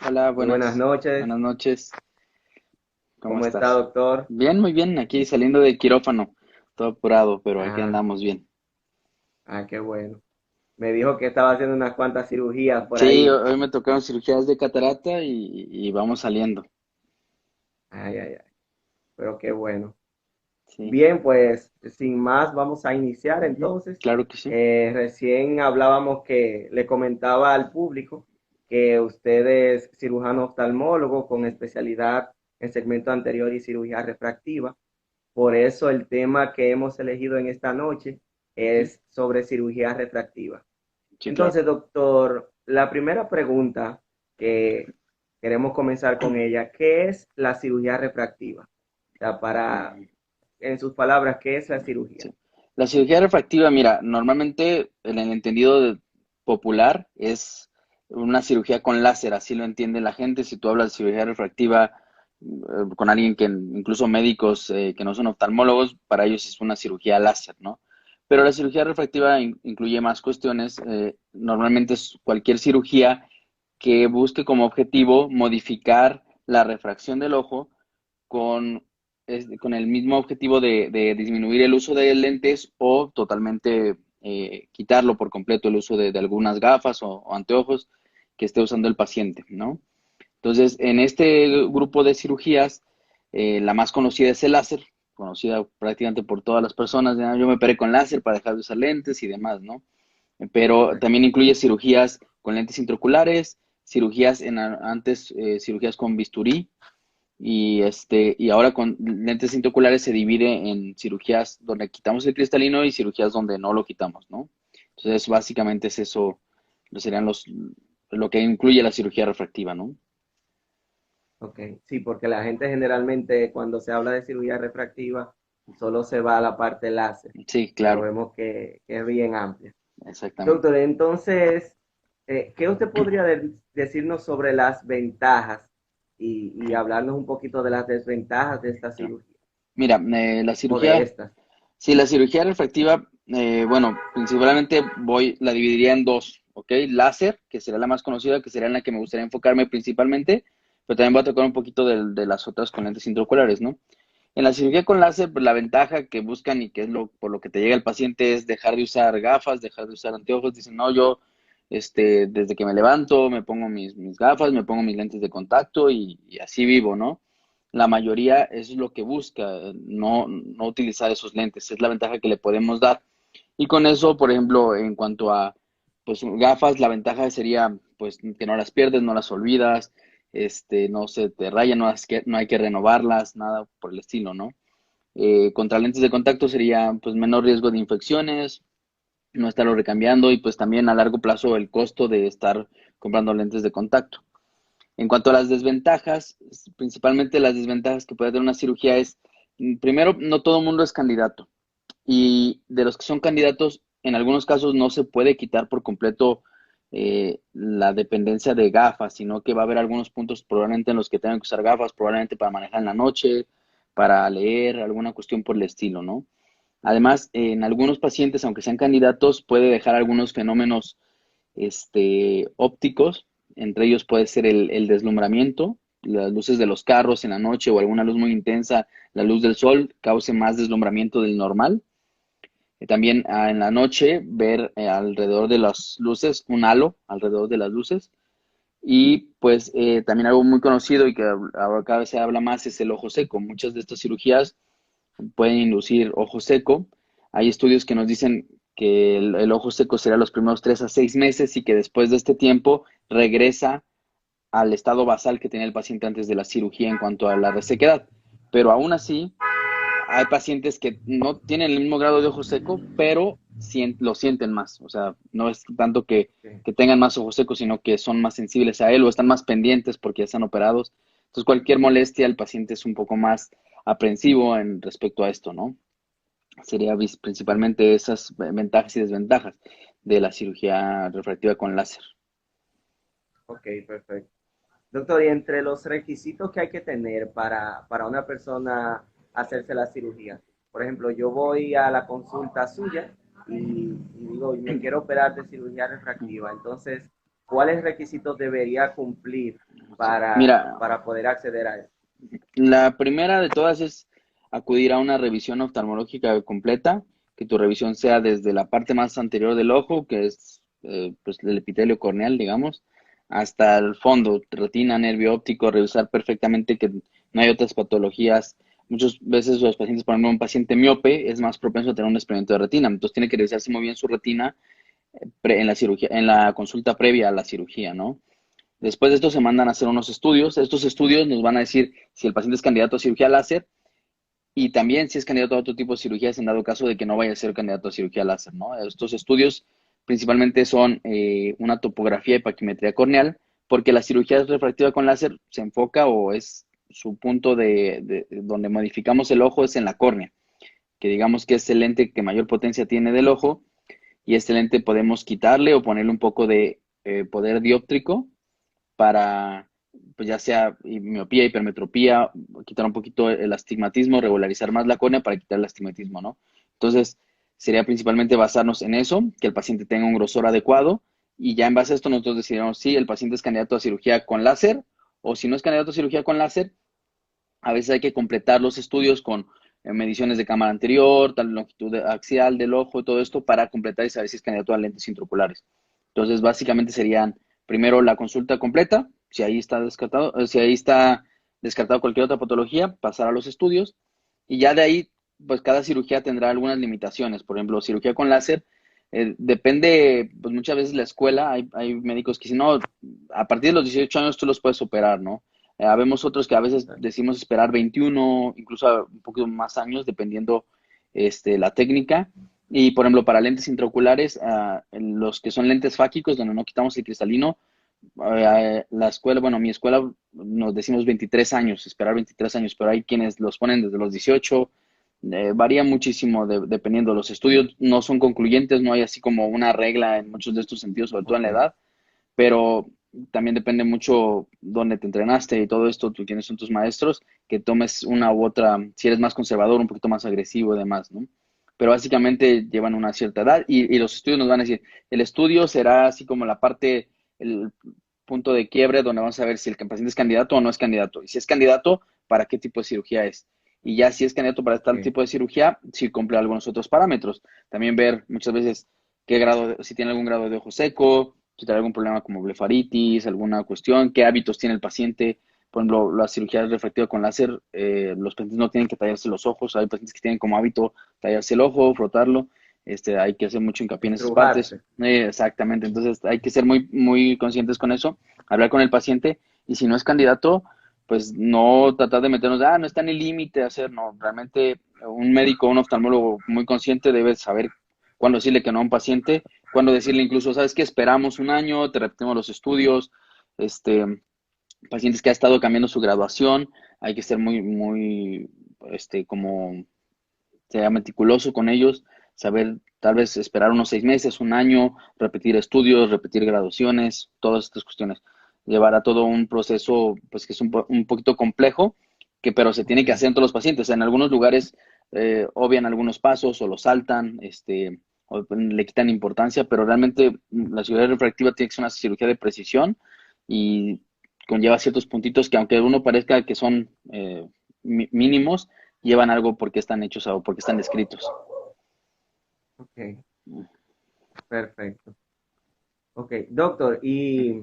Hola, Muy buenas noches. buenas noches. ¿Cómo ¿Cómo está, estás? doctor? Bien, muy bien. Aquí saliendo de quirófano, todo apurado, pero aquí Ah, andamos bien. qué bueno. Me dijo que estaba haciendo unas cuantas cirugías por Sí, ahí. hoy me tocaron cirugías de catarata y vamos saliendo. Ay, ay, ay. Pero qué bueno. Sí, Bien, pues sin más, vamos a iniciar ujú, entonces. claro que sí. Recién hablábamos que le comentaba al público que usted es cirujano oftalmólogo con especialidad en segmento anterior y cirugía refractiva. Por eso el tema que hemos elegido en esta noche Ujú, es sobre cirugía refractiva. sí, claro. Entonces, doctor, la primera pregunta que queremos comenzar con ella, ¿qué es la cirugía refractiva? O sea, Mm, en sus palabras, ¿qué es la cirugía? sí. La cirugía refractiva, mira, normalmente en el entendido popular es una cirugía con láser, así lo entiende la gente. Si tú hablas de cirugía refractiva con alguien que, incluso médicos que no son oftalmólogos, para ellos es una cirugía láser, ¿no? Pero la cirugía refractiva incluye más cuestiones. Normalmente es cualquier cirugía que busque como objetivo modificar la refracción del ojo con, con el mismo objetivo de disminuir el uso de lentes o totalmente quitarlo por completo el uso de algunas gafas o anteojos que esté usando el paciente, ¿no? Entonces, en este grupo de cirugías, la más conocida es el láser, conocida prácticamente por todas las personas. ¿No? Yo me operé con láser para dejar de usar lentes y demás, ¿no? Pero Correcto. también incluye cirugías con lentes intraoculares, cirugías antes cirugías con bisturí y ahora con lentes intraoculares se divide en cirugías donde quitamos el cristalino y cirugías donde no lo quitamos, ¿no? Entonces, básicamente es eso, serían lo que incluye la cirugía refractiva, ¿no? Ok, sí, porque la gente generalmente cuando se habla de cirugía refractiva solo se va a la parte láser, Sí, pero claro, vemos que es bien amplia. exactamente. Doctor, entonces, ¿qué usted podría decirnos sobre las ventajas y hablarnos un poquito de las desventajas de esta Claro. cirugía Mira, o de estas? sí, la cirugía refractiva, bueno, principalmente la dividiría en dos, ¿ok? Láser, que sería la más conocida, que sería en la que me gustaría enfocarme principalmente, pero también voy a tocar un poquito de las otras con lentes intraoculares, ¿no? En la cirugía con láser, pues la ventaja que buscan y que es por lo que te llega el paciente es dejar de usar gafas, dejar de usar anteojos. Dicen, no, yo, desde que me levanto, me pongo mis gafas, me pongo mis lentes de contacto y así vivo, ¿no? La mayoría eso es lo que busca, no utilizar esos lentes, es la ventaja que le podemos dar. Y con eso, por ejemplo, en cuanto a pues gafas, la ventaja sería pues que no las pierdes, no las olvidas, no se te rayan, no hay que renovarlas, nada por el estilo, ¿no? Contra lentes de contacto sería pues menor riesgo de infecciones, no estarlo recambiando y pues también a largo plazo el costo de estar comprando lentes de contacto. En cuanto a las desventajas, principalmente las desventajas que puede tener una cirugía es, primero, no todo el mundo es candidato. Y de los que son candidatos, en algunos casos no se puede quitar por completo la dependencia de gafas, sino que va a haber algunos puntos probablemente en los que tengan que usar gafas, probablemente para manejar en la noche, para leer, alguna cuestión por el estilo, ¿no? Además, en algunos pacientes, aunque sean candidatos, puede dejar algunos fenómenos ópticos, entre ellos puede ser el deslumbramiento, las luces de los carros en la noche o alguna luz muy intensa, la luz del sol cause más deslumbramiento del normal. También en la noche ver alrededor de las luces, un halo alrededor de las luces. Y pues también algo muy conocido y que ahora cada vez se habla más es el ojo seco. Muchas de estas cirugías pueden inducir ojo seco. Hay estudios que nos dicen que el ojo seco será los primeros 3 a 6 meses y que después de este tiempo regresa al estado basal que tenía el paciente antes de la cirugía en cuanto a la resequedad. Pero aún así, hay pacientes que no tienen el mismo grado de ojo seco, pero lo sienten más. O sea, no es tanto Sí. que tengan más ojo seco, sino que son más sensibles a él o están más pendientes porque ya están operados. Entonces, cualquier molestia, el paciente es un poco más aprensivo en respecto a esto, ¿no? Sería principalmente esas ventajas y desventajas de la cirugía refractiva con láser. Ok, perfecto. Doctor, y entre los requisitos que hay que tener para una persona hacerse la cirugía, por ejemplo, yo voy a la consulta suya y digo, me quiero operar de cirugía refractiva, entonces, ¿cuáles requisitos debería cumplir Mira, para poder acceder a eso? la primera de todas es acudir a una revisión oftalmológica completa, que tu revisión sea desde la parte más anterior del ojo, que es pues el epitelio corneal, digamos, hasta el fondo, retina, nervio óptico, revisar perfectamente que no hay otras patologías. Muchas veces los pacientes, por ejemplo, un paciente miope es más propenso a tener un desprendimiento de retina, entonces tiene que revisarse muy bien su retina en la cirugía, en la consulta previa a la cirugía, ¿no? Después de esto se mandan a hacer unos estudios. Estos estudios nos van a decir si el paciente es candidato a cirugía láser y también si es candidato a otro tipo de cirugías en dado caso de que no vaya a ser candidato a cirugía láser, ¿no? Estos estudios principalmente son una topografía y paquimetría corneal, porque la cirugía refractiva con láser se enfoca o es su punto de donde modificamos el ojo es en la córnea, que digamos que es el lente que mayor potencia tiene del ojo y este lente podemos quitarle o ponerle un poco de poder dióptrico para, pues ya sea miopía, hipermetropía, quitar un poquito el astigmatismo, regularizar más la córnea para quitar el astigmatismo, ¿no? Entonces, sería principalmente basarnos en eso, que el paciente tenga un grosor adecuado y ya en base a esto nosotros decidimos si el paciente es candidato a cirugía con láser o si no es candidato a cirugía con láser, a veces hay que completar los estudios con mediciones de cámara anterior, tal longitud axial del ojo, todo esto para completar y saber si es candidato a lentes intraoculares. Entonces, básicamente serían primero la consulta completa, si ahí está descartado cualquier otra patología, pasar a los estudios y ya de ahí, pues cada cirugía tendrá algunas limitaciones. Por ejemplo, cirugía con láser, depende, pues muchas veces la escuela, hay médicos que si no, a partir de los 18 años tú los puedes operar, ¿no? Habemos otros que a veces decimos esperar 21, incluso un poquito más años, dependiendo la técnica. Y, por ejemplo, para lentes intraoculares, los que son lentes fáquicos, donde no quitamos el cristalino, la escuela, bueno, mi escuela nos decimos 23 años, esperar 23 años, pero hay quienes los ponen desde los 18, varía muchísimo dependiendo. Los estudios no son concluyentes, no hay así como una regla en muchos de estos sentidos, sobre todo en Ok, la edad, pero también depende mucho dónde te entrenaste y todo esto, tú quiénes son tus maestros, que tomes una u otra, si eres más conservador, un poquito más agresivo y demás, ¿no? Pero básicamente llevan una cierta edad y los estudios nos van a decir, el estudio será así como la parte, el punto de quiebre donde vamos a ver si el paciente es candidato o no es candidato. Y si es candidato, ¿para qué tipo de cirugía es? Y ya si es candidato para tal ok. tipo de cirugía, si cumple algunos otros parámetros. También ver muchas veces qué grado, si tiene algún grado de ojo seco, si tiene algún problema como blefaritis, alguna cuestión, qué hábitos tiene el paciente. Por ejemplo, la cirugía refractiva con láser, los pacientes no tienen que tallarse los ojos, hay pacientes que tienen como hábito tallarse el ojo, frotarlo, hay que hacer mucho hincapié en esas partes. Estrujarse. Exactamente, entonces hay que ser muy, muy conscientes con eso, hablar con el paciente y si no es candidato, pues no tratar de meternos, no está en el límite de hacer, no, realmente un médico, un oftalmólogo muy consciente debe saber cuándo decirle que no a un paciente, cuándo decirle incluso, ¿sabes qué? Esperamos un año, te repetimos los estudios, pacientes que ha estado cambiando su graduación, hay que ser muy, muy, como sea meticuloso con ellos, saber tal vez esperar unos 6 meses, un año, repetir estudios, repetir graduaciones, todas estas cuestiones. Llevar a todo un proceso, pues que es un poquito complejo, que pero se tiene Ok, que hacer en todos los pacientes. En algunos lugares obvian algunos pasos o los saltan, o le quitan importancia, pero realmente la cirugía refractiva tiene que ser una cirugía de precisión y conlleva ciertos puntitos que aunque uno parezca que son mínimos, llevan algo porque están hechos o porque están descritos. ok, perfecto. Ok, doctor, y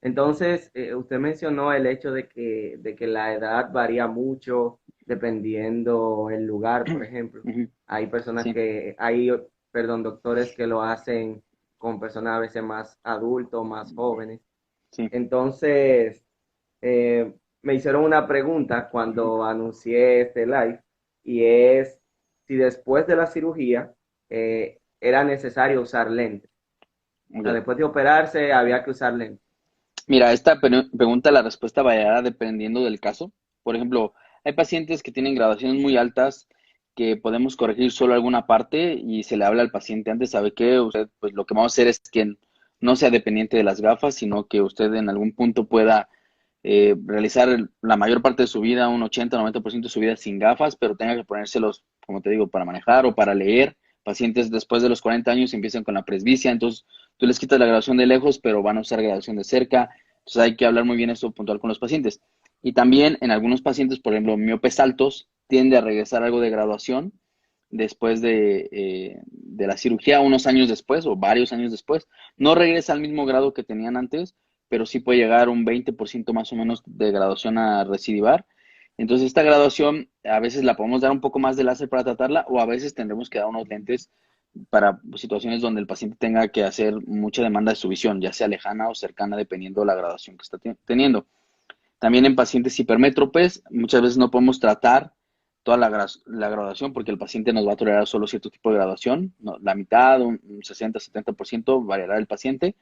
entonces usted mencionó el hecho de que la edad varía mucho dependiendo el lugar, por ejemplo. Ujú. Hay personas Sí, perdón, doctores que lo hacen con personas a veces más adultos, más jóvenes. sí. Entonces, me hicieron una pregunta Ujú. cuando anuncié este live y es si después de la cirugía era necesario usar lentes. O sea, Ok. después de operarse había que usar lentes. Mira, esta pregunta, la respuesta variará dependiendo del caso. Por ejemplo, hay pacientes que tienen graduaciones muy altas que podemos corregir solo alguna parte y se le habla al paciente antes, ¿sabe qué? Usted, pues lo que vamos a hacer es que no sea dependiente de las gafas, sino que usted en algún punto pueda realizar la mayor parte de su vida, un 80-90% de su vida sin gafas, pero tenga que ponérselos, como te digo, para manejar o para leer. Pacientes después de los 40 años empiezan con la presbicia, entonces tú les quitas la graduación de lejos, pero van a usar graduación de cerca. Entonces hay que hablar muy bien esto puntual con los pacientes. Y también en algunos pacientes, por ejemplo, miopes altos, tiende a regresar algo de graduación después de la cirugía, unos años después o varios años después. No regresa al mismo grado que tenían antes, pero sí puede llegar un 20% más o menos de graduación a recidivar. Entonces, esta graduación a veces la podemos dar un poco más de láser para tratarla o a veces tendremos que dar unos lentes para situaciones donde el paciente tenga que hacer mucha demanda de su visión, ya sea lejana o cercana, dependiendo de la graduación que está teniendo. También en pacientes hipermétropes, muchas veces no podemos tratar toda la graduación porque el paciente nos va a tolerar solo cierto tipo de graduación, ¿no? La mitad, un 60-70% variará el paciente.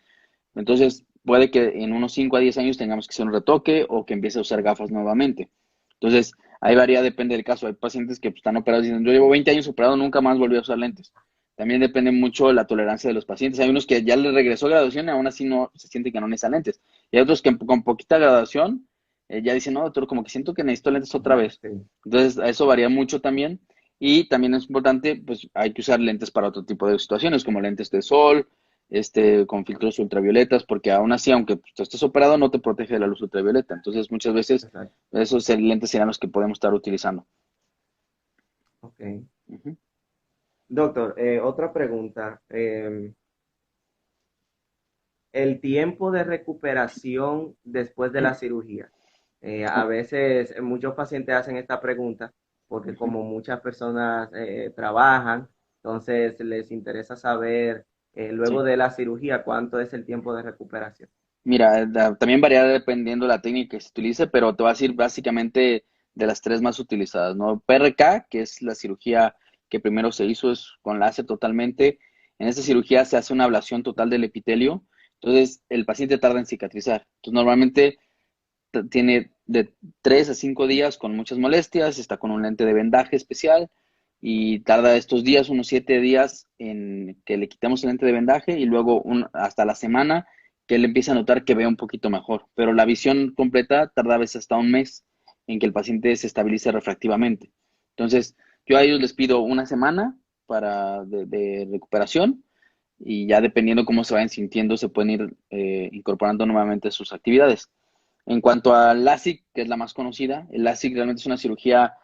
Entonces, puede que en unos 5 a 10 años tengamos que hacer un retoque o que empiece a usar gafas nuevamente. Entonces, ahí varía, depende del caso. Hay pacientes que están operados y dicen, yo llevo 20 años operado, nunca más volví a usar lentes. También depende mucho de la tolerancia de los pacientes. Hay unos que ya les regresó graduación y aún así no se siente que no necesitan lentes. Y hay otros que con poquita graduación ya dicen, no, doctor, como que siento que necesito lentes otra vez. Sí, Entonces, eso varía mucho también. Y también es importante, pues hay que usar lentes para otro tipo de situaciones, como lentes de sol, con filtros ultravioletas, porque aún así, aunque tú estés operado, no te protege de la luz ultravioleta. Entonces, muchas veces exacto. esos lentes serán los que podemos estar utilizando. Ok. Ujú. Doctor, otra pregunta. El tiempo de recuperación después de la cirugía. A veces muchos pacientes hacen esta pregunta porque Ujú. como muchas personas trabajan, entonces les interesa saber luego Sí. de la cirugía cuánto es el tiempo de recuperación. Mira, también varía dependiendo la técnica que se utilice, pero te voy a decir básicamente de las tres más utilizadas, ¿no? PRK, que es la cirugía que primero se hizo, es con láser totalmente. En esta cirugía se hace una ablación total del epitelio, entonces el paciente tarda en cicatrizar. Entonces normalmente tiene de 3 a 5 días con muchas molestias, está con un lente de vendaje especial y tarda estos días, unos 7 días en que le quitemos el lente de vendaje y luego hasta la semana que él empieza a notar que ve un poquito mejor. Pero la visión completa tarda a veces hasta un mes en que el paciente se estabilice refractivamente. Entonces, yo a ellos les pido una semana de recuperación y ya dependiendo cómo se vayan sintiendo, se pueden ir incorporando nuevamente a sus actividades. En cuanto al LASIK, que es la más conocida, el LASIK realmente es una cirugía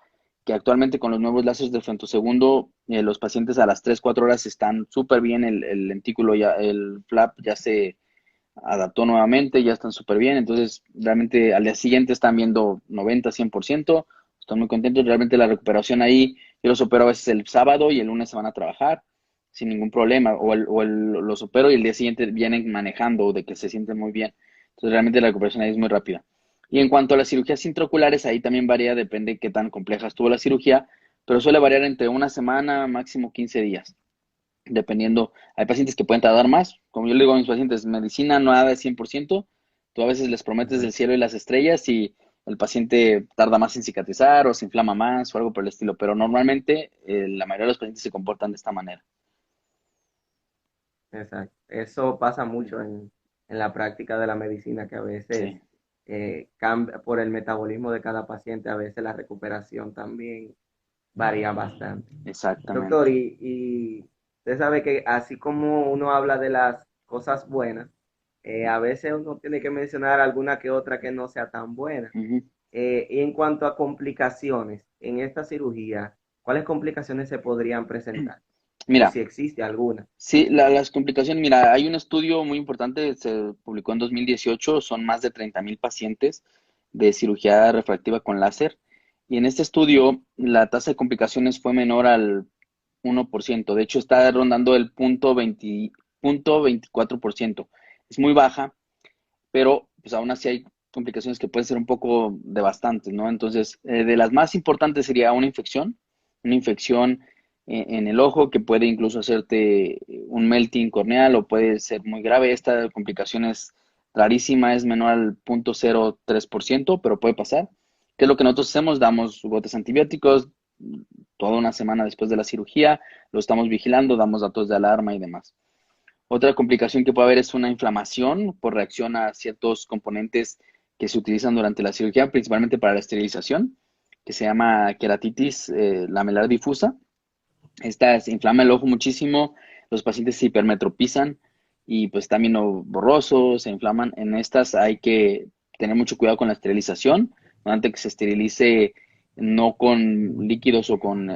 que actualmente con los nuevos láseres de femtosegundo, los pacientes a las 3-4 horas están súper bien, el lentículo ya, el flap ya se adaptó nuevamente, ya están súper bien, entonces realmente al día siguiente están viendo 90-100%, están muy contentos, realmente la recuperación ahí, yo los opero a veces el sábado y el lunes se van a trabajar sin ningún problema, los opero y el día siguiente vienen manejando de que se sienten muy bien, entonces realmente la recuperación ahí es muy rápida. Y en cuanto a las cirugías intraoculares, ahí también varía, depende de qué tan compleja estuvo la cirugía, pero suele variar entre una semana, máximo 15 días dependiendo, hay pacientes que pueden tardar más, como yo le digo a mis pacientes, medicina no da de 100%, tú a veces les prometes el Exacto. cielo y las estrellas y el paciente tarda más en cicatrizar o se inflama más o algo por el estilo, pero normalmente la mayoría de los pacientes se comportan de esta manera. Exacto. Eso pasa mucho en la práctica de la medicina, que a veces Sí, cambia por el metabolismo de cada paciente, a veces la recuperación también varía bastante. Doctor, exactamente. y usted sabe que así como uno habla de las cosas buenas, a veces uno tiene que mencionar alguna que otra que no sea tan buena. Ujú. Y en cuanto a complicaciones en esta cirugía, ¿cuáles complicaciones se podrían presentar? O Mira, si existe alguna. sí, las complicaciones, mira, hay un estudio muy importante, se publicó en 2018, son más de 30,000 pacientes de cirugía refractiva con láser, y en este estudio la tasa de complicaciones fue menor al 1%, de hecho está rondando el punto 24%, es muy baja, pero pues aún así hay complicaciones que pueden ser un poco devastantes, ¿no? Entonces, de las más importantes sería una infección en el ojo que puede incluso hacerte un melting corneal o puede ser muy grave. Esta complicación es rarísima, es menor al 0.03%, pero puede pasar. ¿Qué es lo que nosotros hacemos? Damos gotes antibióticos toda una semana después de la cirugía, lo estamos vigilando, damos datos de alarma y demás. Otra complicación que puede haber es una inflamación por reacción a ciertos componentes que se utilizan durante la cirugía, principalmente para la esterilización, que se llama queratitis lamelar difusa. Esta inflama el ojo muchísimo, los pacientes se hipermetropizan y pues también no borrosos, se inflaman. En estas hay que tener mucho cuidado con la esterilización, antes que se esterilice no con líquidos o con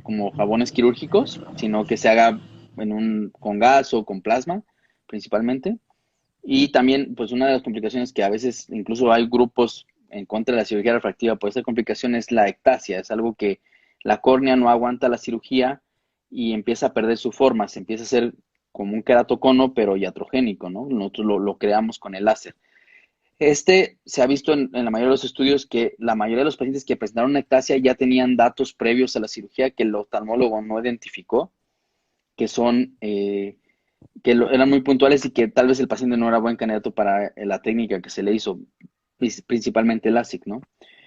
como jabones quirúrgicos, sino que se haga con gas o con plasma principalmente. Y también, pues una de las complicaciones que a veces incluso hay grupos en contra de la cirugía refractiva por esta complicación es la ectasia. Es algo que la córnea no aguanta la cirugía y empieza a perder su forma, se empieza a hacer como un queratocono, pero iatrogénico, ¿no? Nosotros lo creamos con el láser. Este se ha visto en la mayoría de los estudios que la mayoría de los pacientes que presentaron una ectasia ya tenían datos previos a la cirugía que el oftalmólogo no identificó, que son eran muy puntuales y que tal vez el paciente no era buen candidato para la técnica que se le hizo, principalmente el LASIK, ¿no?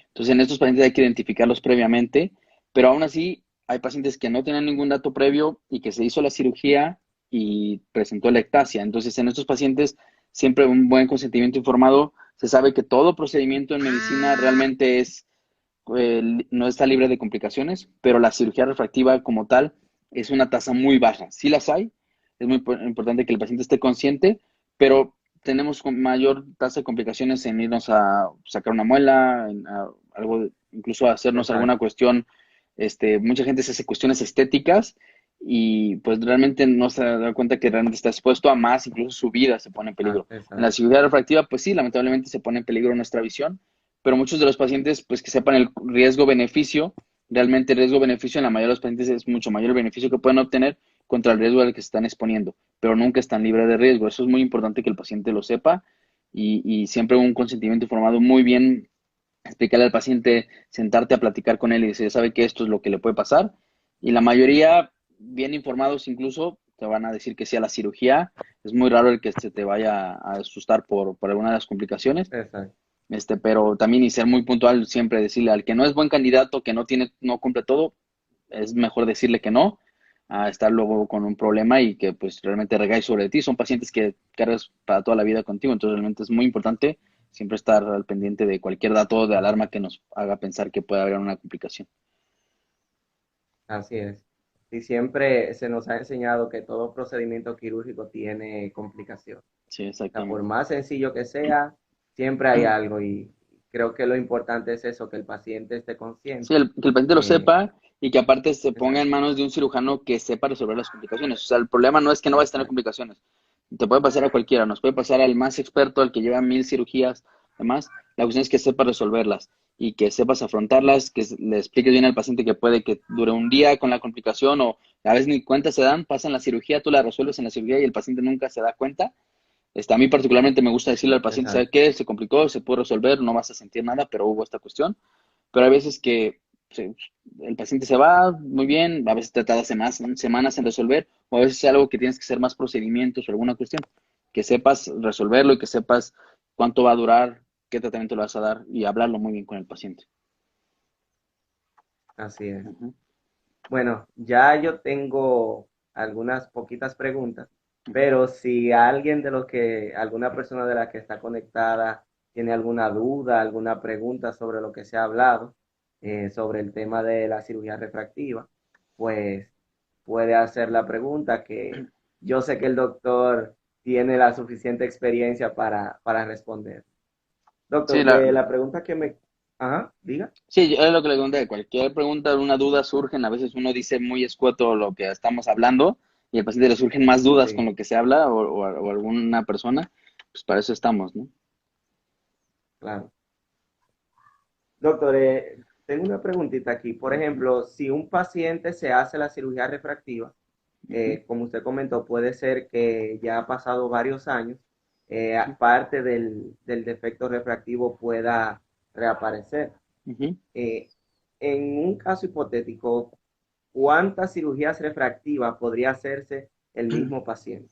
Entonces, en estos pacientes hay que identificarlos previamente, pero aún así hay pacientes que no tienen ningún dato previo y que se hizo la cirugía y presentó la ectasia. Entonces, en estos pacientes, siempre un buen consentimiento informado. Se sabe que todo procedimiento en medicina realmente no está libre de complicaciones, pero la cirugía refractiva como tal es una tasa muy baja. Sí las hay, es muy importante que el paciente esté consciente, pero tenemos mayor tasa de complicaciones en irnos a sacar una muela, algo, incluso a hacernos alguna Exacto, cuestión. Mucha gente se hace cuestiones estéticas y pues realmente no se da cuenta que realmente está expuesto a más, incluso su vida se pone en peligro. En la exacto. cirugía refractiva, pues sí, lamentablemente se pone en peligro nuestra visión, pero muchos de los pacientes, pues que sepan el riesgo-beneficio, realmente el riesgo-beneficio en la mayoría de los pacientes es mucho mayor el beneficio que pueden obtener contra el riesgo al que se están exponiendo, pero nunca están libres de riesgo. Eso es muy importante que el paciente lo sepa y siempre un consentimiento informado muy bien, explicarle al paciente, sentarte a platicar con él y decir, sabe que esto es lo que le puede pasar. Y la mayoría, bien informados incluso, te van a decir que sí a la cirugía. Es muy raro el que se te vaya a asustar por alguna de las complicaciones, Exacto. pero también y ser muy puntual, siempre decirle al que no es buen candidato, que no cumple todo, es mejor decirle que no, a estar luego con un problema y que pues realmente recae sobre ti. Son pacientes que cargas para toda la vida contigo, entonces realmente es muy importante siempre estar al pendiente de cualquier dato de alarma que nos haga pensar que puede haber una complicación. Así es. Y siempre se nos ha enseñado que todo procedimiento quirúrgico tiene complicaciones. Sí, O sea, por exactamente. más sencillo que sea, siempre hay algo y creo que lo importante es eso, que el paciente esté Sí, consciente. que el paciente lo Eh, sepa y que aparte se ponga en exacto, manos de un cirujano que sepa resolver las complicaciones. O sea, el problema no es que no vayas a tener exacto, complicaciones. Te puede pasar a cualquiera, nos puede pasar al más experto, al que lleva 1000 cirugías, además. La cuestión es que sepa resolverlas y que sepas afrontarlas, que le expliques bien al paciente que puede que dure un día con la complicación o a veces ni cuenta se dan, pasan la cirugía, tú la resuelves en la cirugía y el paciente nunca se da cuenta. A mí particularmente me gusta decirle al paciente, ¿sabe exacto, qué? Se complicó, se pudo resolver, no vas a sentir nada, pero hubo esta cuestión. Pero hay veces que se- el paciente se va muy bien, a veces te tarda semanas en resolver, o a veces es algo que tienes que hacer más procedimientos o alguna cuestión, que sepas resolverlo y que sepas cuánto va a durar, qué tratamiento le vas a dar y hablarlo muy bien con el paciente. así es. Ujú, Bueno, ya yo tengo algunas poquitas preguntas, ujú. pero si alguien de los que, alguna persona de la que está conectada tiene alguna duda, alguna pregunta sobre lo que se ha hablado, sobre el tema de la cirugía refractiva, pues puede hacer la pregunta que yo sé que el doctor tiene la suficiente experiencia para responder. Sí, Doctor, de la pregunta que me... Ajá, diga. sí, es lo que le conté. Cualquier pregunta, una duda surgen. A veces uno dice muy escueto lo que estamos hablando y al paciente le surgen más dudas con Sí, lo que se habla o alguna persona. Pues para eso estamos, ¿no? claro. Doctor, tengo una preguntita aquí. Por ejemplo, si un paciente se hace la cirugía refractiva, Ujú, como usted comentó, puede ser que ya ha pasado varios años, ujú, parte del defecto refractivo pueda reaparecer. ujú. Eh, en un caso hipotético, ¿cuántas cirugías refractivas podría hacerse el mismo paciente?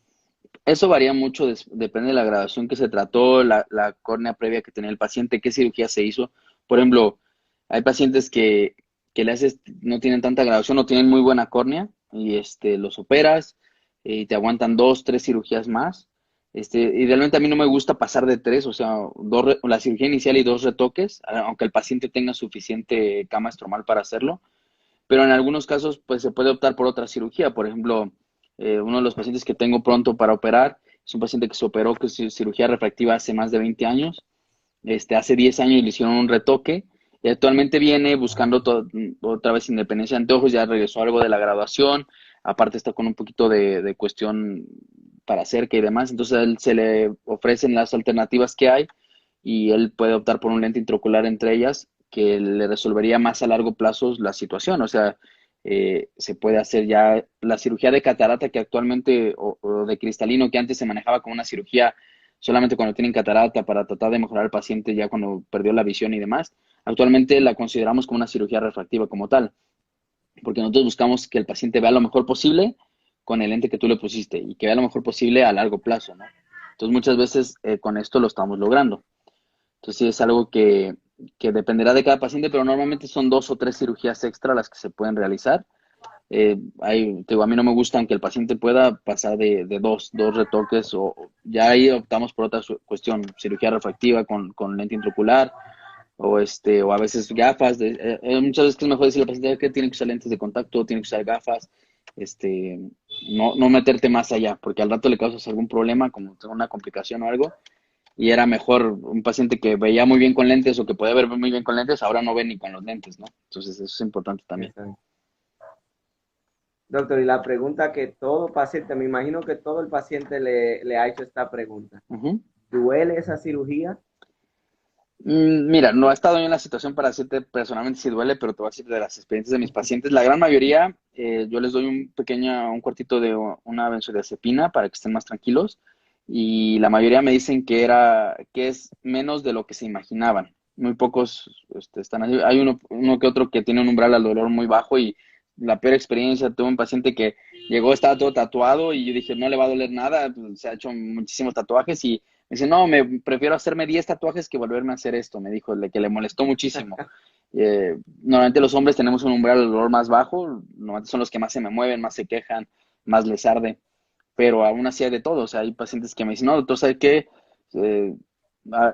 Eso varía mucho, depende de la graduación que se trató, la córnea previa que tenía el paciente, qué cirugía se hizo. Por ejemplo, hay pacientes que le haces, no tienen tanta graduación, no tienen muy buena córnea y los operas y te aguantan 2, 3 cirugías más. Idealmente a mí no me gusta pasar de tres, o sea, la cirugía inicial y 2 retoques, aunque el paciente tenga suficiente cama estromal para hacerlo, pero en algunos casos pues se puede optar por otra cirugía, por ejemplo. Uno de los pacientes que tengo pronto para operar es un paciente que se operó con cirugía refractiva hace más de 20 años. Hace 10 años le hicieron un retoque y actualmente viene buscando otra vez independencia de anteojos, ya regresó algo de la graduación, aparte está con un poquito de cuestión para cerca y demás, entonces a él se le ofrecen las alternativas que hay y él puede optar por un lente intraocular entre ellas que le resolvería más a largo plazo la situación, o sea, se puede hacer ya la cirugía de catarata que actualmente, o de cristalino que antes se manejaba como una cirugía solamente cuando tienen catarata para tratar de mejorar al paciente ya cuando perdió la visión y demás. Actualmente la consideramos como una cirugía refractiva como tal, porque nosotros buscamos que el paciente vea lo mejor posible con el lente que tú le pusiste y que vea lo mejor posible a largo plazo, ¿no? Entonces muchas veces con esto lo estamos logrando. Entonces sí es algo que dependerá de cada paciente, pero normalmente son 2 o 3 cirugías extra las que se pueden realizar. Te digo, a mí no me gusta aunque el paciente pueda pasar de dos retoques o ya ahí optamos por otra cuestión, cirugía refractiva con lente intraocular o a veces gafas. Muchas veces que es mejor decirle al paciente que tiene que usar lentes de contacto, tiene que usar gafas, este, no meterte más allá, porque al rato le causas algún problema, como una complicación o algo, y era mejor un paciente que veía muy bien con lentes o que podía ver muy bien con lentes, ahora no ve ni con los lentes, ¿no? Entonces eso es importante también. Exacto. Doctor, y la pregunta que todo paciente, me imagino que todo el paciente le ha hecho esta pregunta. Ujú. ¿Duele esa cirugía? Mira, no he estado yo en la situación para decirte personalmente si duele, pero te voy a decir de las experiencias de mis pacientes. La gran mayoría, yo les doy un cuartito de una benzodiazepina para que estén más tranquilos y la mayoría me dicen que es menos de lo que se imaginaban. Muy pocos están así. Hay uno que otro que tiene un umbral al dolor muy bajo y la peor experiencia, tuve un paciente que llegó, estaba todo tatuado y yo dije, no le va a doler nada, pues, se ha hecho muchísimos tatuajes y me dice, no, me prefiero hacerme 10 tatuajes que volverme a hacer esto. Me dijo que le molestó muchísimo. Normalmente los hombres tenemos un umbral de dolor más bajo, normalmente son los que más se me mueven, más se quejan, más les arde, pero aún así hay de todo. O sea, hay pacientes que me dicen, no, doctor, ¿sabe qué? Eh,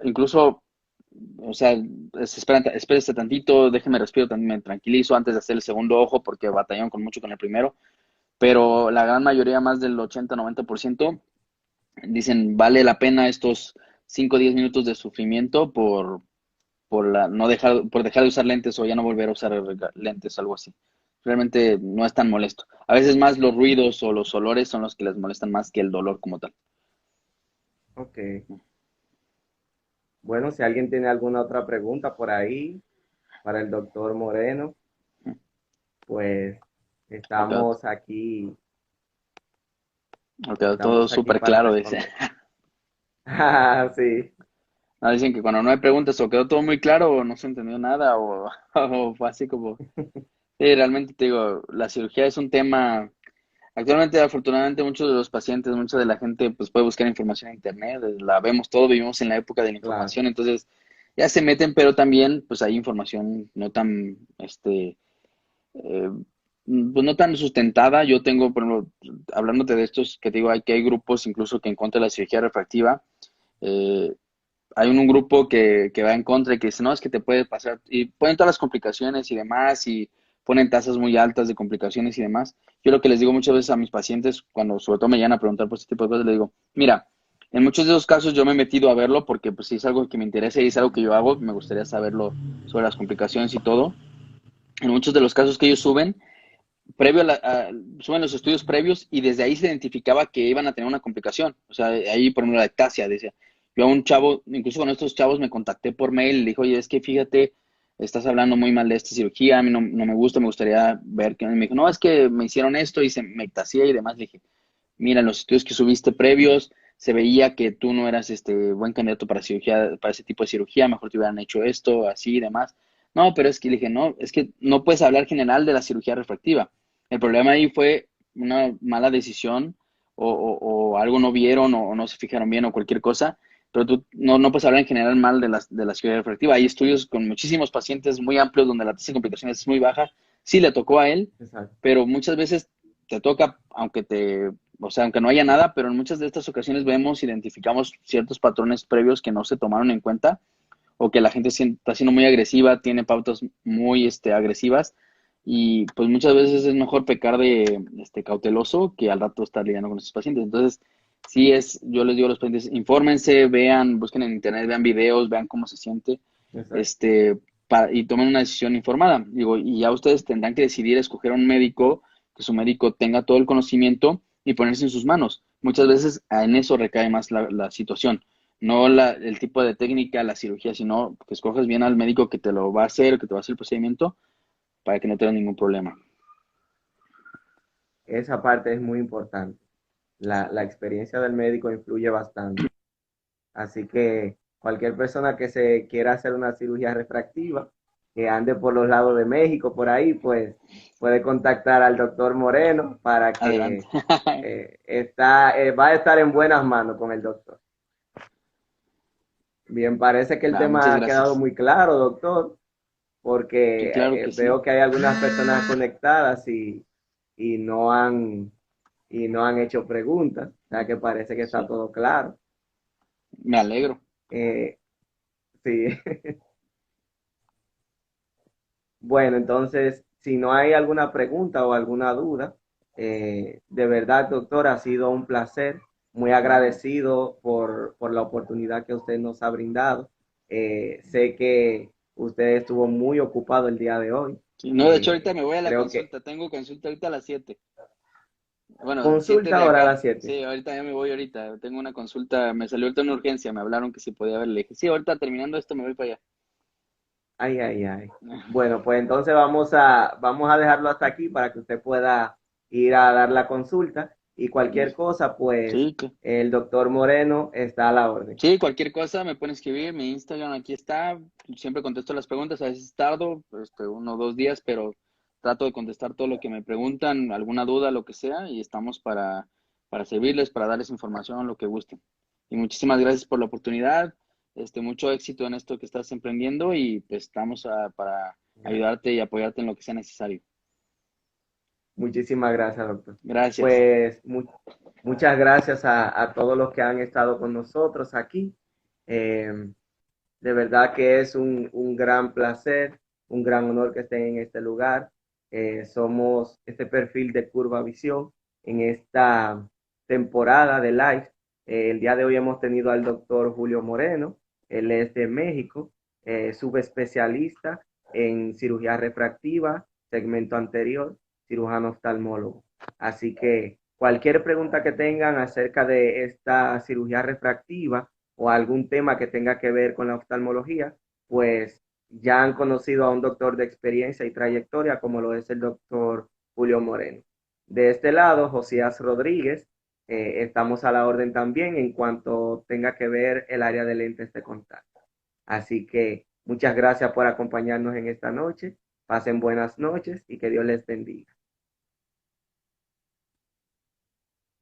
incluso, o sea, espérese tantito, déjeme respiro, me tranquilizo antes de hacer el segundo ojo porque batallaron mucho con el primero, pero la gran mayoría, más del 80-90%, dicen, vale la pena estos 5 o 10 minutos de sufrimiento por dejar de usar lentes o ya no volver a usar lentes, algo así. Realmente no es tan molesto. A veces más los ruidos o los olores son los que les molestan más que el dolor como tal. Ok. Bueno, si alguien tiene alguna otra pregunta por ahí para el doctor Moreno, pues Ha quedado, estamos aquí, ha quedado todo estamos aquí súper para claro, dice. responder. Ah, sí, No, dicen que cuando no hay preguntas o quedó todo muy claro o no se entendió nada o fue así como... Sí, realmente te digo, la cirugía es un tema. Actualmente, afortunadamente, muchos de los pacientes, mucha de la gente, pues puede buscar información en internet, la vemos todo, vivimos en la época de la claro. información, entonces ya se meten, pero también, pues hay información no tan, eh, pues no tan sustentada. Yo tengo, por ejemplo, hablándote de estos, que te digo, que hay grupos incluso que en contra de la cirugía refractiva, eh, hay un grupo que va en contra y que dice, no, es que te puede pasar, y ponen todas las complicaciones y demás, y ponen tasas muy altas de complicaciones y demás. Yo lo que les digo muchas veces a mis pacientes, cuando sobre todo me llegan a preguntar por este tipo de cosas, les digo, mira, en muchos de esos casos yo me he metido a verlo porque pues si es algo que me interesa y es algo que yo hago, me gustaría saberlo sobre las complicaciones y todo. En muchos de los casos que ellos suben, suben los estudios previos y desde ahí se identificaba que iban a tener una complicación. O sea, ahí, por ejemplo, la ectasia, decía. Yo a un chavo, incluso con estos chavos me contacté por mail y le dije, oye, es que fíjate, estás hablando muy mal de esta cirugía, a mí no me gusta, me gustaría ver que... Y me dijo, no, es que me hicieron esto y se me ectasia y demás. Le dije, mira, en los estudios que subiste previos, se veía que tú no eras buen candidato para cirugía, para ese tipo de cirugía, mejor te hubieran hecho esto, así y demás. No, pero es que le dije, no, es que no puedes hablar general de la cirugía refractiva. El problema ahí fue una mala decisión o algo no vieron o no se fijaron bien o cualquier cosa, pero tú no puedes hablar en general mal de la cirugía refractiva. Hay estudios con muchísimos pacientes muy amplios donde la tasa de complicaciones es muy baja. Sí le tocó a él, Exacto. pero muchas veces te toca, o sea, aunque no haya nada, pero en muchas de estas ocasiones identificamos ciertos patrones previos que no se tomaron en cuenta o que la gente está siendo muy agresiva, tiene pautas muy agresivas y pues muchas veces es mejor pecar de cauteloso que al rato estar lidiando con estos pacientes. Entonces, yo les digo a los pacientes, infórmense, vean, busquen en internet, vean videos, vean cómo se siente, Exacto. este, y tomen una decisión informada. Digo, y ya ustedes tendrán que decidir escoger un médico, que su médico tenga todo el conocimiento y ponerse en sus manos. Muchas veces en eso recae más la situación, no el tipo de técnica, la cirugía, sino que escoges bien al médico que te lo va a hacer, que te va a hacer el procedimiento para que no tengas ningún problema. Esa parte es muy importante. La experiencia del médico influye bastante. Así que cualquier persona que se quiera hacer una cirugía refractiva, que ande por los lados de México, por ahí, pues puede contactar al doctor Moreno para Adelante. que va a estar en buenas manos con el doctor. Bien, parece que el Va, tema muchas ha quedado gracias. muy claro, doctor, porque Sí, claro que sí. veo que hay algunas personas conectadas y y no han hecho preguntas, o sea que parece que está Sí, todo claro. me alegro. Eh, sí. Bueno, entonces, si no hay alguna pregunta o alguna duda, de verdad, doctor, ha sido un placer, muy agradecido por la oportunidad que usted nos ha brindado. Sé que usted estuvo muy ocupado el día de hoy. Sí, no, de hecho ahorita Eh, me voy a la creo que consulta. Tengo consulta ahorita a las 7. Bueno, 7 consulta de ahora a acá. las 7. Sí, ahorita ya me voy ahorita. Tengo una consulta. Me salió ahorita una urgencia. Me hablaron que si podía ver. Le dije, sí, ahorita terminando esto me voy para allá. Ay, ay, ay. Bueno, pues entonces vamos a dejarlo hasta aquí para que usted pueda ir a dar la consulta y cualquier cosa, pues Sí, el doctor Moreno está a la orden. sí, cualquier cosa me pueden escribir. Mi Instagram aquí está. Siempre contesto las preguntas. A veces tardo, 1 o 2 días, pero trato de contestar todo lo que me preguntan, alguna duda, lo que sea, y estamos para servirles, para darles información, lo que gusten. Y muchísimas gracias por la oportunidad. Mucho éxito en esto que estás emprendiendo y pues estamos para ayudarte y apoyarte en lo que sea necesario. Muchísimas gracias, doctor. Gracias. Pues muchas gracias a todos los que han estado con nosotros aquí. Eh, de verdad que es un gran placer, un gran honor que estén en este lugar. Somos este perfil de Curva Visión en esta temporada de live. El día de hoy hemos tenido al doctor Julio Moreno, él es de México, subespecialista en cirugía refractiva, segmento anterior, cirujano oftalmólogo. Así que cualquier pregunta que tengan acerca de esta cirugía refractiva, o algún tema que tenga que ver con la oftalmología, pues ya han conocido a un doctor de experiencia y trayectoria como lo es el doctor Julio Moreno. De este lado, Josías Rodríguez, estamos a la orden también en cuanto tenga que ver el área de lentes de contacto. Así que muchas gracias por acompañarnos en esta noche. Pasen buenas noches y que Dios les bendiga.